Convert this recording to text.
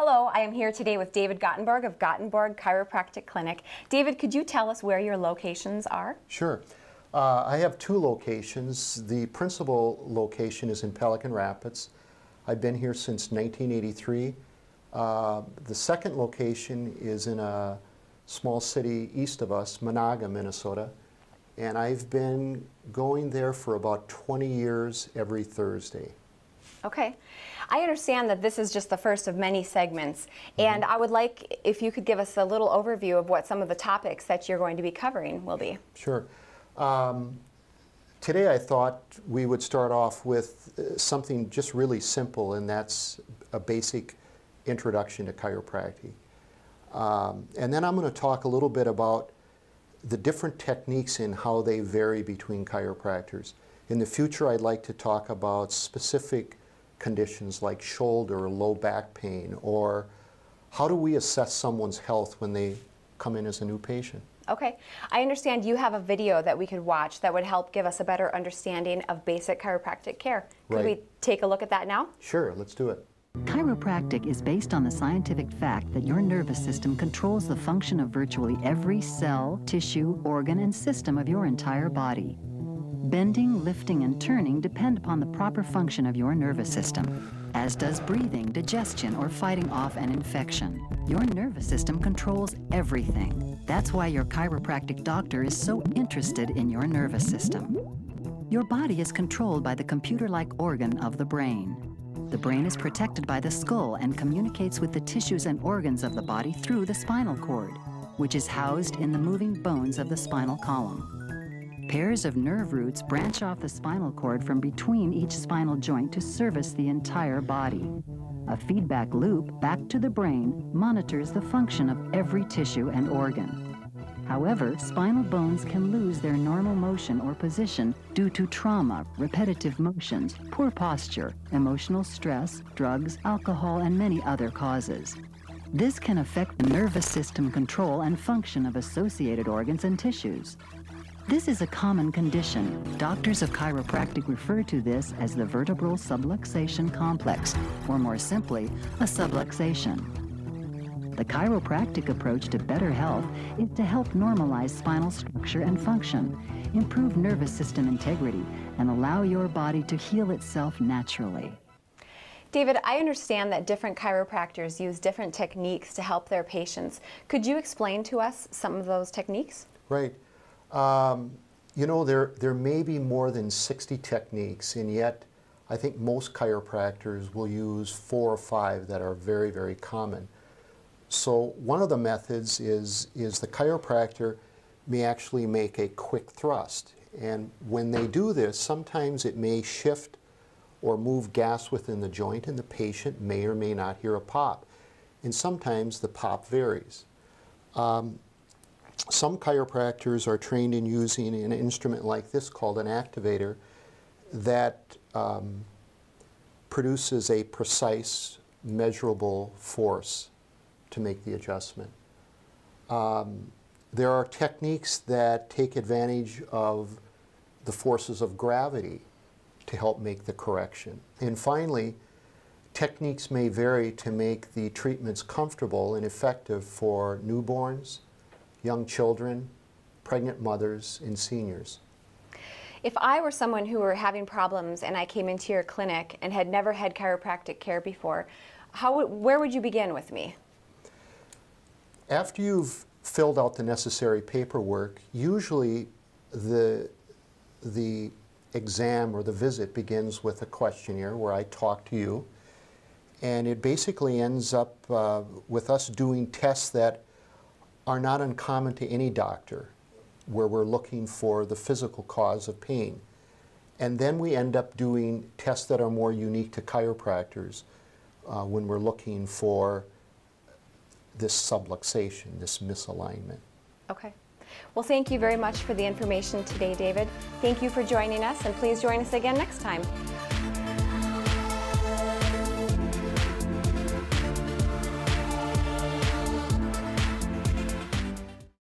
Hello, I am here today with David Gottenborg of Gottenborg Chiropractic Clinic. David, could you tell us where your locations are? Sure. I have two locations. The principal location is in Pelican Rapids. I've been here since 1983. The second location is in a small city east of us, Monaga, Minnesota. And I've been going there for about 20 years every Thursday. Okay. I understand that this is just the first of many segments, and I would like if you could give us a little overview of what some of the topics that you're going to be covering will be. Sure. Today I thought we would start off with something just really simple, and that's a basic introduction to chiropractic. And then I'm going to talk a little bit about the different techniques and how they vary between chiropractors. In the future, I'd like to talk about specific conditions like shoulder or low back pain, or how do we assess someone's health when they come in as a new patient. Okay. I understand you have a video that we could watch that would help give us a better understanding of basic chiropractic care. Could we take a look at that now? Sure, let's do it. Chiropractic is based on the scientific fact that your nervous system controls the function of virtually every cell, tissue, organ, and system of your entire body. Bending, lifting, and turning depend upon the proper function of your nervous system, as does breathing, digestion, or fighting off an infection. Your nervous system controls everything. That's why your chiropractic doctor is so interested in your nervous system. Your body is controlled by the computer-like organ of the brain. The brain is protected by the skull and communicates with the tissues and organs of the body through the spinal cord, which is housed in the moving bones of the spinal column. Pairs of nerve roots branch off the spinal cord from between each spinal joint to service the entire body. A feedback loop back to the brain monitors the function of every tissue and organ. However, spinal bones can lose their normal motion or position due to trauma, repetitive motions, poor posture, emotional stress, drugs, alcohol, and many other causes. This can affect the nervous system control and function of associated organs and tissues. This is a common condition. Doctors of chiropractic refer to this as the vertebral subluxation complex, or more simply, a subluxation. The chiropractic approach to better health is to help normalize spinal structure and function, improve nervous system integrity, and allow your body to heal itself naturally. David, I understand that different chiropractors use different techniques to help their patients. Could you explain to us some of those techniques? Right. You know, there may be more than 60 techniques, and yet I think most chiropractors will use 4 or 5 that are very, very common. So one of the methods is the chiropractor may actually make a quick thrust. And when they do this, sometimes it may shift or move gas within the joint, and the patient may or may not hear a pop. And sometimes the pop varies. Some chiropractors are trained in using an instrument like this called an activator that produces a precise, measurable force to make the adjustment. There are techniques that take advantage of the forces of gravity to help make the correction. And finally, techniques may vary to make the treatments comfortable and effective for newborns, young children, pregnant mothers, and seniors. If I were someone who were having problems and I came into your clinic and had never had chiropractic care before, where would you begin with me? After you've filled out the necessary paperwork, usually the exam or the visit begins with a questionnaire where I talk to you, and it basically ends up with us doing tests that are not uncommon to any doctor, where we're looking for the physical cause of pain. And then we end up doing tests that are more unique to chiropractors when we're looking for this subluxation, this misalignment. Okay. Well, thank you very much for the information today, David. Thank you for joining us, and please join us again next time.